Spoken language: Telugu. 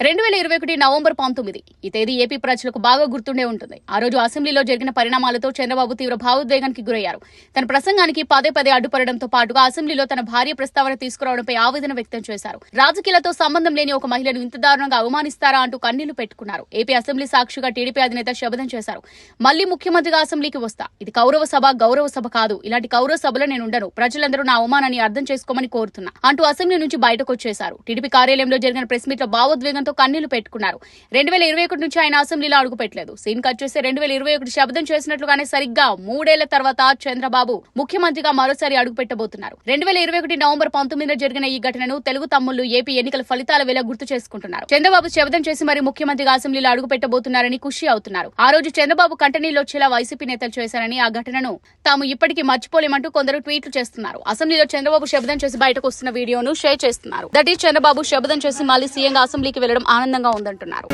2021 నవంబర్ 19 ఈ తేదీ ఏపీ ప్రజలకు బాగా గుర్తుండే ఉంటుంది. ఆ రోజు అసెంబ్లీలో జరిగిన పరిణామాలతో చంద్రబాబు తీవ్ర భావోద్వేగానికి గురయ్యారు. తన ప్రసంగానికి పదే అడ్డుపడడంతో పాటుగా అసెంబ్లీలో తన భార్య ప్రస్తావన తీసుకురావడంపై ఆవేదన వ్యక్తం చేశారు. రాజకీయాలతో సంబంధం లేని ఒక మహిళను ఇంత దారుణంగా అవమానిస్తారా అంటూ కన్నీళ్లు పెట్టుకున్నారు. ఏపీ అసెంబ్లీ సాక్షిగా టీడీపీ అధినేత శపథం చేశారు. మళ్లీ ముఖ్యమంత్రిగా అసెంబ్లీకి వస్తా. ఇది కౌరవ సభ, గౌరవ సభ కాదు. ఇలాంటి కౌరవ సభలో నేను ఉండను. ప్రజలందరూ నా అవమానాన్ని అర్థం చేసుకోమని కోరుతున్నా అంటూ అసెంబ్లీ నుంచి బయటకు వచ్చేశారు. టీడీపీ కార్యాలయంలో జరిగిన ప్రెస్ మీట్ లో భావోద్వేగంతో కన్నీళ్లు పెట్టుకున్నారు. 2021 నుంచి ఆయన అసెంబ్లీలో అడుగు పెట్టలేదు. సీన్ కట్ చేస్తే 2021 శపథం చేసినట్లుగానే సరిగ్గా 3 ఏళ్ల తర్వాత చంద్రబాబు ముఖ్యమంత్రిగా మరోసారి అడుగు పెట్టబోతున్నారు. 2021 నవంబర్ 19 జరిగిన ఈ ఘటనను తెలుగు తమ్ముళ్లు ఏపీ ఎన్నికల ఫలితాల వేళ గుర్తు చేసుకుంటున్నారు. చంద్రబాబు శపథం చేసి మరి ముఖ్యమంత్రిగా అసెంబ్లీలో అడుగు పెట్టబోతున్నారని ఖుషి అవుతున్నారు. ఆ రోజు చంద్రబాబు కంటనీళ్ళు వచ్చేలా వైసీపీ నేతలు చేశారని, ఆ ఘటనను తాము ఇప్పటికీ మర్చిపోలేమంటూ కొందరు ట్వీట్లు చేస్తున్నారు. అసెంబ్లీలో చంద్రబాబు శపథం చేసి బయటకు వస్తున్న వీడియోను షేర్ చేస్తున్నారు. దట్ ఈస్ చంద్రబాబు శపథం చేసి మళ్లీ సీఎంగా అసెంబ్లీకి వెళ్లడం ఆనందంగా ఉందంటున్నారు.